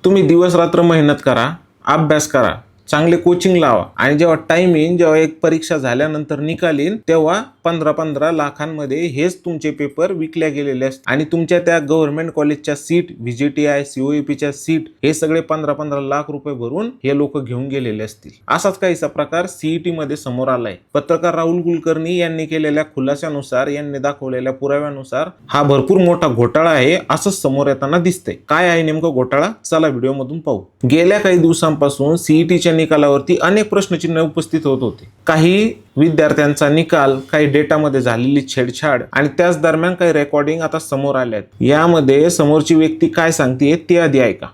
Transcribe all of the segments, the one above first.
तुम्ही दिवस रात्र मेहनत करा, अभ्यास करा, चांगले कोचिंग लावा आणि जेव्हा टाइम येईन, जेव्हा एक परीक्षा झाल्यानंतर निकाल येईल, तेव्हा 15-15 लाखांमध्ये हेच तुमचे पेपर विकल्या गेलेले असतात आणि तुमच्या त्या गव्हर्नमेंट कॉलेजच्या सीट, व्हीजीटीआय, सीओईपीच्या सीट हे सगळे 15-15 लाख रुपये भरून हे लोक घेऊन गेलेले असतील. असाच काहीसा प्रकार सीईटी मध्ये समोर आलाय. पत्रकार राहुल कुलकर्णी यांनी केलेल्या खुलाशानुसार, यांनी दाखवलेल्या पुराव्यानुसार हा भरपूर मोठा घोटाळा आहे असं समोर येताना दिसतंय. काय आहे नेमकं घोटाळा? चला व्हिडिओ मधून पाहू. गेल्या काही दिवसांपासून सीईटीच्या निकालावरती अनेक प्रश्नचिन्ह उपस्थित होत होते. काही विद्यार्थ्यांचा निकाल, काही डेटामध्ये झालेली छेडछाड आणि त्याच दरम्यान काही रेकॉर्डिंग आता समोर आल्यात. यामध्ये समोरची व्यक्ती काय सांगते ते आधी ऐका.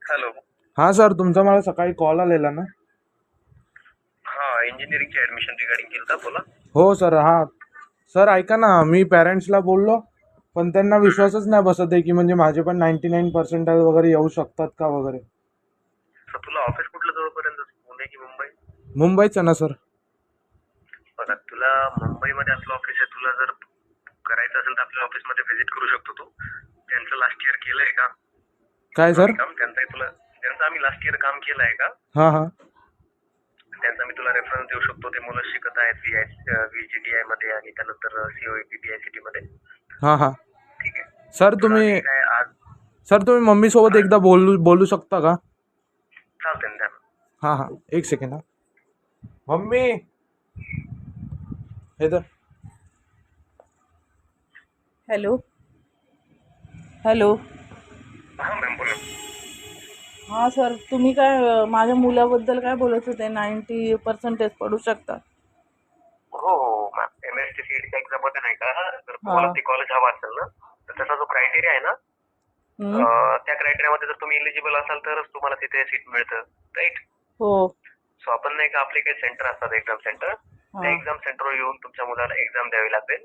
हॅलो. हा सर, तुमचा मला सकाळी कॉल आलेला ना? हा, इंजिनिअरिंगची ऍडमिशन रिगार्डिंग केलं का? बोला. हो सर. हा सर, ऐका ना, मी पॅरेंट्सला बोललो पण त्यांना विश्वासच नाही बसत आहे की म्हणजे माझे पण 99% वगैरे येऊ शकतात का वगैरे. तर तुला ऑफिस कुठलं जवळपर्यंत, पुणे की मुंबई? मुंबईचं ना सर. बघा, तुला मुंबईमध्ये आपलं ऑफिस आहे. तुला जर करायचं असेल तर आपल्या ऑफिसमध्ये व्हिजिट करू शकतो तू. त्यांचं लास्ट इयर केलंय का काय सर? काम? त्यांचं आम्ही लास्ट इयर काम केलंय का? हा हा. त्यांचा मी तुला रेफरन्स देऊ शकतो. ते मुलं शिकत आहेत व्हीजीटीआय मध्ये आणि त्यानंतर सीओईपी पीआयसीटी मध्ये. हा हा. ठीक आहे सर तुम्ही काय आज तुम्ही मम्मी सोबत एकदा बोलू शकता का? चालते ना त्यांना. हा हा, एक सेकंड. हा मम्मी, हे तर. Hello hello. हा मॅम, बोला. हां सर, तुम्ही काय माझ्या मुलाबद्दल काय बोलत होते? 90% पडू शकतात. हो हो मॅम, एमएसटी सीईटीच्या एक्झाम मध्ये नाही का, जर तुम्हाला ते कॉलेज हवा असेल ना, तर त्याचा जो क्रायटेरिया आहे ना, त्या क्रायटेरियामध्ये जर तुम्ही इलिजिबल असाल तरच तुम्हाला तिथे सीट मिळतं, राईट? हो. सो आपण नाही का, आपले काही सेंटर असतात, एक्झाम सेंटर, त्या एक्झाम सेंटरवर येऊन तुमच्या मुलाला एक्झाम द्यावी लागेल.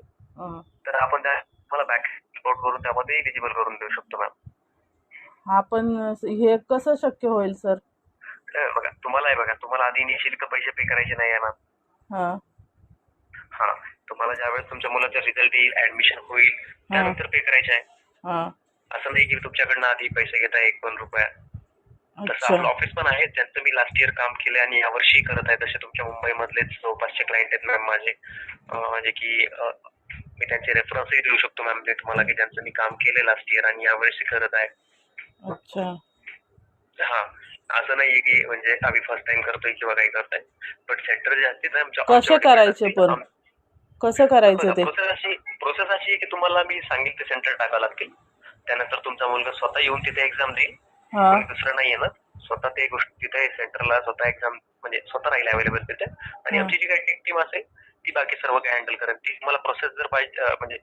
तर आपण तुम्हाला बॅक सपोर्ट करून त्यामध्ये इलिजिबल करून देऊ शकतो मॅम. हा, पण हे कसं शक्य होईल सर? तुम्हाला आधी इनिशियली तर पैसे पे करायचे नाही आहे मॅम. हां हा, तुम्हाला ज्यावेळेस तुमच्या मुलाचा रिझल्ट येईल, ऍडमिशन होईल, त्यानंतर पे करायचे आहे. हां. असं नाही की तुमच्याकडनं आधी पैसे घेताय 1 रुपया. तसं अच्छा. आपलं ऑफिस पण आहे, ज्यांचं मी लास्ट इयर काम केलं आणि यावर्षी करत आहे. तसे तुमच्या मुंबईमधलेच जवळपासचे क्लायंट आहेत मॅम माझे, म्हणजे की मी त्यांचे रेफरन्सही देऊ शकतो मॅम ते तुम्हाला, की ज्यांचं मी काम केलं लास्ट इयर आणि यावर्षी करत आहे. अच्छा. हा, असं नाहीये की म्हणजे आम्ही फर्स्ट टाइम करतोय किंवा काही करताय. बट सेंटर जे असतील कसे करायचे पण? कसं करायचं ते? प्रोसेस अशी आहे की तुम्हाला मी सांगेल ते सेंटर टाकावं लागतील. त्यानंतर तुमचा मुलगा स्वतः येऊन तिथे एक्झाम देईल. हां. दुसरं नाही येणार, स्वतः ते गोष्ट तिथे सेंटरला स्वतः एक्झाम म्हणजे स्वतः राहील अवेलेबल तिथे. आणि आमची जी काही टीम असेल ती बाकी सर्व काही हँडल करेल. ती तुम्हाला प्रोसेस जर पाहिजे म्हणजे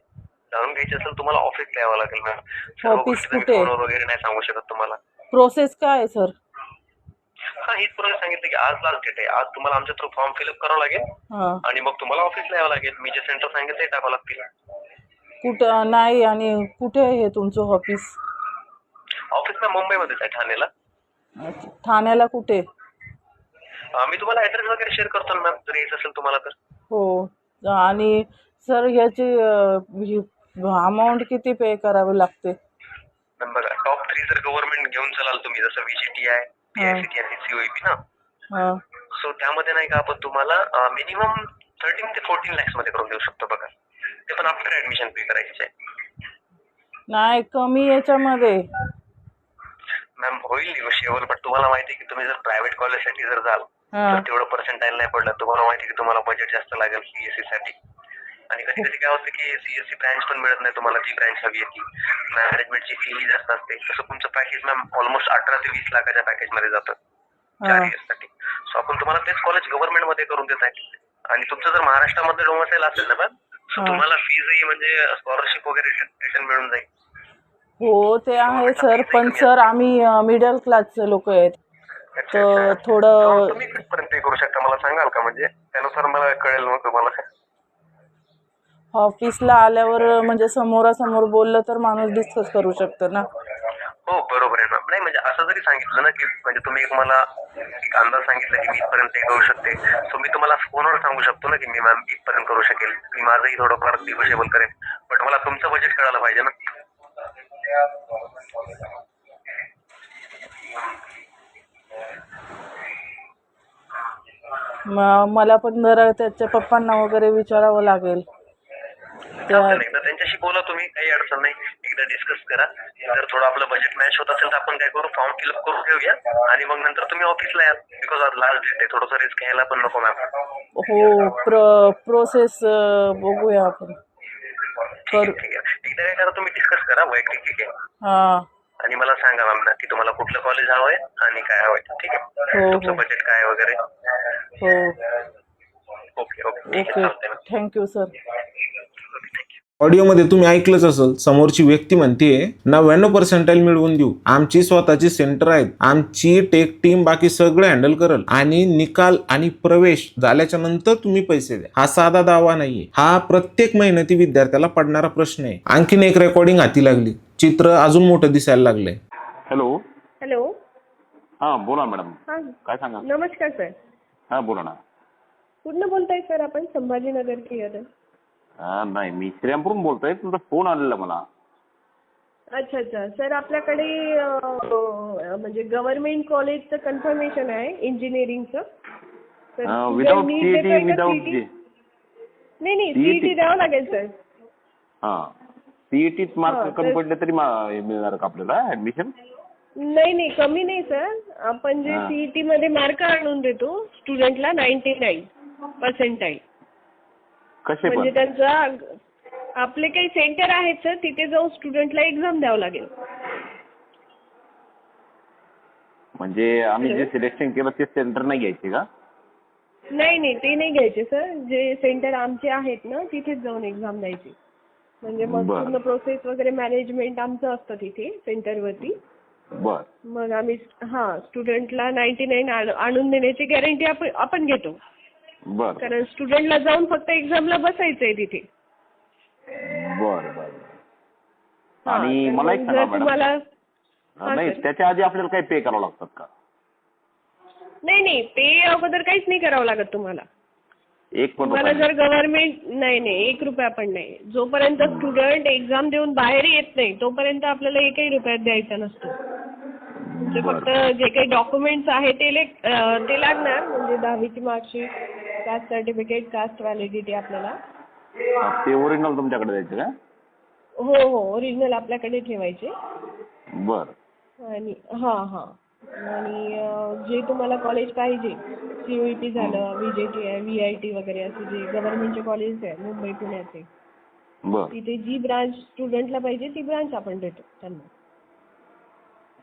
जाणून घ्यायची असेल तुम्हाला ऑफिसला यावं लागेल मॅम. सर्व ऑफिस गोष्टी कुठे? फोनवर वगैरे नाही सांगू शकत तुम्हाला. प्रोसेस काय आहे सर? हा, हीच प्रोसेस सांगितलं की आज लास्ट डेट आहे. आज तुम्हाला आमच्या थ्रू फॉर्म फिलअप करावं लागेल हां. आणि मग तुम्हाला ऑफिसला यावं लागेल. मी जे सेंटर सांगितलं ते टाकावं लागतील. कुठं नाही, आणि कुठे आहे तुमचं ऑफिस? ऑफिस ना मुंबईमध्येच आहे, ठाण्याला. अच्छा. ठाण्याला कुठे? मी तुम्हाला ऍड्रेस वगैरे शेअर करतो ना मॅम, जर यायचं असेल तुम्हाला तर. हो. आणि सर ह्याची अमाऊंट किती पे करावी लागते? बघा, टॉप 3 जर गव्हर्नमेंट घेऊन चलाल तुम्ही, जसं व्हीजीटीआय, पीआयसीटी आणि सीओईपी ना, सो त्यामध्ये नाही का आपण तुम्हाला मिनिमम 13 ते 14 लॅक्स मध्ये करून देऊ शकतो. बघा, ते पण आफ्टर ऍडमिशन पे करायचे आहे. नाही, कमी याच्यामध्ये. मॅम होईल निगोशिएबल, बट तुम्हाला माहिती आहे की तुम्ही जर प्रायव्हेट कॉलेजसाठी जर जाल तर तेवढं पर्सेंटाईल नाही पडलं. तुम्हाला माहिती आहे की तुम्हाला बजेट जास्त लागेल सीएससी साठी. आणि कधी कधी काय होतं की सीएससी ब्रँच पण मिळत नाही तुम्हाला, जी ब्रँच हवी आहे ती. मॅनेजमेंटची फी जास्त असते. तसं तुमचं पॅकेज मॅम ऑलमोस्ट 18 ते 20 लाखाच्या पॅकेज मध्ये जातं 4 इयर्स साठी. सो आपण तुम्हाला तेच कॉलेज गव्हर्नमेंट मध्ये करून देत आहे. आणि तुमचं जर महाराष्ट्रामध्ये डोमसाईल असेल ना मॅम, सो तुम्हाला फीजही म्हणजे स्कॉलरशिप वगैरे रिटर्न मिळून जाईल. हो, ते आहे सर, पण सर आम्ही मिडल क्लासचे लोक आहेत, तर थोडं. तुम्ही कितपर्यंत पे करू शकता मला सांगाल का? म्हणजे त्यानुसार मला कळेल मग तुम्हाला. ऑफिसला आल्यावर म्हणजे समोरासमोर बोललं तर माणूस डिस्कस करू शकतो ना. हो बरोबर आहे ना. नाही म्हणजे असं जरी सांगितलं ना की म्हणजे तुम्ही मला एक अंदाज सांगितलं की मी इथपर्यंत पे करू शकते, सो मी तुम्हाला फोनवर सांगू शकतो ना की मी मॅम इथपर्यंत करू शकेल. मी माझंही थोडंफार निगोशिएबल करेन, बट मला तुमचं बजेट कळायला पाहिजे ना. मला पण जरा त्याच्या पप्पांना वगैरे विचारावं लागेल. चालतंय ना, एकदा त्यांच्याशी बोला तुम्ही, काही अडचण नाही. एकदा डिस्कस करा. जर थोडं आपलं बजेट मॅच होत असेल तर आपण काय करू, फॉर्म फिलअप करून घेऊया आणि मग नंतर तुम्ही ऑफिसला या. बिकॉज आज लास्ट डेट आहे, थोडंसं रिस्क घ्यायला पण नको मॅम. हो, प्रोसेस बघूया आपण. ठीक आहे. एकदा काय करा, तुम्ही डिस्कस करा वैयक्तिक, ठीक आहे, हा. आणि मला सांगा मॅम ना की तुम्हाला कुठलं कॉलेज हवंय आणि काय हवंय. ठीक आहे, तुमचं बजेट काय वगैरे. हो. ओके ठीक आहे, ओके, चालतंय मॅम. Thank you sir. ऑडिओमध्ये तुम्ही ऐकलंच असेल, समोरची व्यक्ती म्हणते 99% मिळवून देऊ, आमची स्वतःची सेंटर आहेत, आमची टेक टीम बाकी सगळं हँडल करल आणि निकाल आणि प्रवेश झाल्याच्या नंतर तुम्ही पैसे द्या. हा साधा दावा नाहीये, हा प्रत्येक मेहनती विद्यार्थ्याला पडणारा प्रश्न आहे. आणखीन एक रेकॉर्डिंग हाती लागली, चित्र अजून मोठं दिसायला लागलंय. हॅलो. हॅलो. हा बोला मॅडम, हां, काय सांगा. नमस्कार सर. हा बोला ना. कुठनं बोलताय सर आपण? संभाजीनगर की अदर? नाही, मी श्रीरामपूरून बोलतोय, तुमचा फोन आलेला मला. अच्छा अच्छा सर, आपल्याकडे म्हणजे गव्हर्नमेंट कॉलेजचं कन्फर्मेशन आहे इंजिनिअरिंगचं. विदाउट सीईटी, विदाउट जे. नाही सीईटी द्यावं लागेल सर. हा, सीईटीत मार्क कमी पडले तरी मिळणार का आपल्याला ऍडमिशन? नाही कमी नाही सर. आपण जे सीईटी मध्ये मार्क आणून देतो स्टुडंटला 99% कसे म्हणजे पण? त्यांचा आपले काही सेंटर आहेत सर, तिथे जाऊन स्टुडंटला एक्झाम द्यावं लागेल. म्हणजे आम्ही जे सिलेक्शन केलं ते सेंटर नाही घ्यायचे का? नाही ते नाही घ्यायचे सर. जे सेंटर आमचे आहेत ना तिथेच जाऊन एक्झाम द्यायची. म्हणजे मग पूर्ण प्रोसेस वगैरे मॅनेजमेंट आमचं असतं तिथे सेंटरवरती. बर. मग आम्ही स्टुडंटला 99 आणून देण्याची गॅरंटी आपण घेतो. बर. कारण स्टुडंटला जाऊन फक्त एक्झामला बसायचंय तिथे. बर बर. आणि मला एक सांगा मॅडम, नाही त्याच्या आधी आपल्याला काही पे करावं लागतात का? नाही पे अगोदर काहीच नाही करावं लागत तुम्हाला. एक पण तुम्हाला जर गव्हर्नमेंट नाही 1 रुपया पण नाही. जोपर्यंत स्टुडंट एक्झाम देऊन बाहेर येत नाही तोपर्यंत आपल्याला 1ही रुपयात द्यायचा नसतो. म्हणजे फक्त जे काही डॉक्युमेंट्स आहेत ते लागणार. म्हणजे 10वीची marksheet, caste certificate, caste validity आपल्याला. ते ओरिजिनल तुमच्याकडे द्यायचे का? हो ओरिजिनल आपल्याकडे ठेवायचे. बर. आणि आणि जे तुम्हाला कॉलेज पाहिजे, सीयूईटी झालं, व्हीजेटी, व्हीआयटी वगैरे असे जे गव्हर्नमेंटचे कॉलेज आहे मुंबई पुण्याचे, तिथे जी ब्रांच स्टुडंटला पाहिजे ती ब्रांच आपण देतो त्यांना.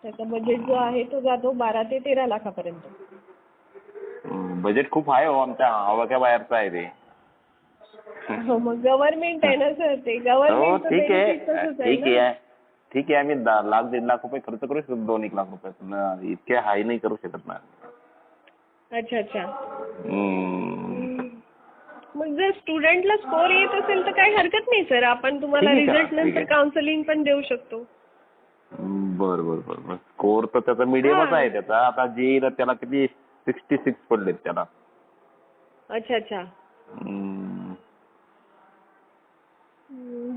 त्याचा बजेट जो आहे तो जातो 12 ते 13 लाखापर्यंत. बजेट खूप आहे हो, आमच्या आवाक्या बाहेरचं आहे ते. हो, मग गव्हर्नमेंट आहे ना सर, ते गव्हर्नमेंट. ठीक आहे, आम्ही 1,00,000-1.5 लाख रुपये खर्च करू शकतो, 2-1 लाख रुपये. इतके हाय नाही करू शकत ना. अच्छा. मग जर स्टुडंटला स्कोर येत असेल तर काही हरकत नाही सर, आपण तुम्हाला रिझल्ट नंतर काउन्सिलिंग पण देऊ शकतो. बर. स्कोर तर त्याचा मीडियमच आहे त्याचा. आता जे त्याला किती 66 पडलेत त्याला. अच्छा.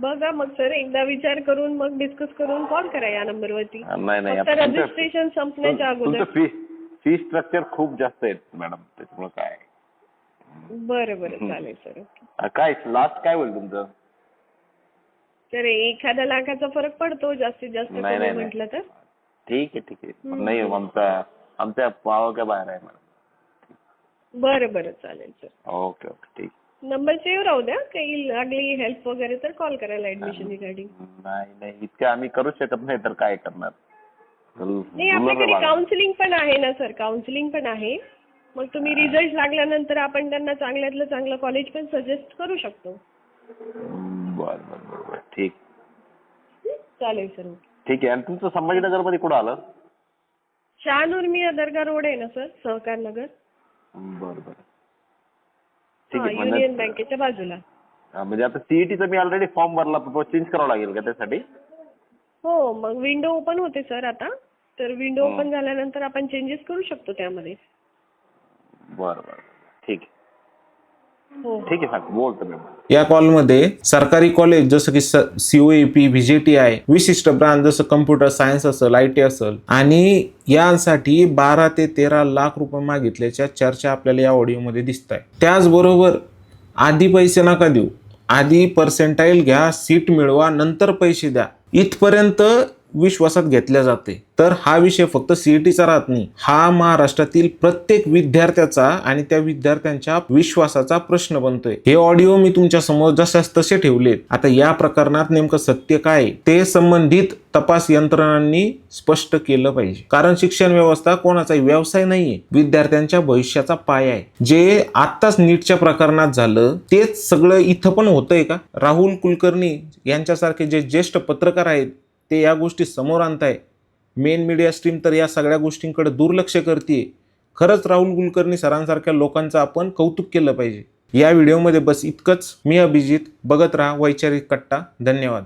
बघा मग सर, एकदा विचार करून मग डिस्कस करून कॉल करा या नंबरवरती. नाही, रजिस्ट्रेशन संपण्याच्या अगोदर. फी स्ट्रक्चर खूप जास्त आहे मॅडम, त्याच्यामुळे काय. बरं चालेल सर. काय लास्ट काय होईल तुमचं? तर 1 लाखाचा फरक पडतो जास्तीत जास्त म्हटलं तर. ठीक आहे. नाही, आमच्या पावाच्या बाहेर आहे मॅडम. बरं चालेल सर. ओके ठीक. नंबर सेव्ह राहू द्या, काही लागली हेल्प वगैरे तर कॉल करायला ऍडमिशन रिगार्डिंग. नाही इतकं आम्ही करू शकत नाही तर काय करणार. नाही, आपल्याकडे काउन्सिलिंग पण आहे ना सर, काउन्सिलिंग पण आहे. मग तुम्ही रिझल्ट लागल्यानंतर आपण त्यांना चांगल्यातलं चांगलं कॉलेज पण सजेस्ट करू शकतो. बरं ठीक. चालेल सर. ठीक आहे. आणि तुमचं संभाजीनगर मध्ये कुठं आलं? शहानूर दर्गा रोड आहे ना सर, सहकार नगर. बरं. युनियन बँकेच्या बाजूला. म्हणजे आता सीईटीचा मी ऑलरेडी फॉर्म भरला, तो चेंज करावा लागेल का त्यासाठी? हो, मग विंडो ओपन होते सर आता. तर विंडो ओपन झाल्यानंतर आपण चेंजेस करू शकतो त्यामध्ये. बरं ठीक. हो. ठीक आहे साहेब, बोलतो मी. या कॉलमध्ये सरकारी कॉलेज जसं की COAP, VJTI, विशिष्ट ब्रांच जसं कम्प्युटर सायन्स असेल, IT असेल, आणि यासाठी 12 ते 13 लाख रुपये मागितल्याच्या चर्चा आपल्याला या ऑडिओमध्ये दिसत आहे. त्याचबरोबर आधी पैसे नका देऊ, आधी पर्सेंटाईल घ्या, सीट मिळवा, नंतर पैसे द्या, इथपर्यंत विश्वासात घेतल्या जाते. तर हा विषय फक्त CETचा राहत नाही, हा महाराष्ट्रातील प्रत्येक विद्यार्थ्याचा आणि त्या विद्यार्थ्यांच्या विश्वासाचा प्रश्न बनतोय. हे ऑडिओ मी तुमच्या समोर जशास तसे ठेवलेत. आता या प्रकरणात नेमकं सत्य काय ते संबंधित तपास यंत्रणांनी स्पष्ट केलं पाहिजे. कारण शिक्षण व्यवस्था कोणाचाही व्यवसाय नाहीये, विद्यार्थ्यांच्या भविष्याचा पाया आहे. जे आत्ताच नीटच्या प्रकरणात झालं तेच सगळं इथं पण होतंय का? राहुल कुलकर्णी यांच्यासारखे जे ज्येष्ठ पत्रकार आहेत ते या गोष्टी समोर आणताय. मेन मीडिया स्ट्रीम तर या सगळ्या गोष्टींकडे दुर्लक्ष करते. खरंच राहुल कुलकर्णी सरांसारख्या लोकांचं आपण कौतुक केलं पाहिजे. या व्हिडिओमध्ये बस इतकंच. मी अभिजित. बघत राहा वैचारिक कट्टा. धन्यवाद.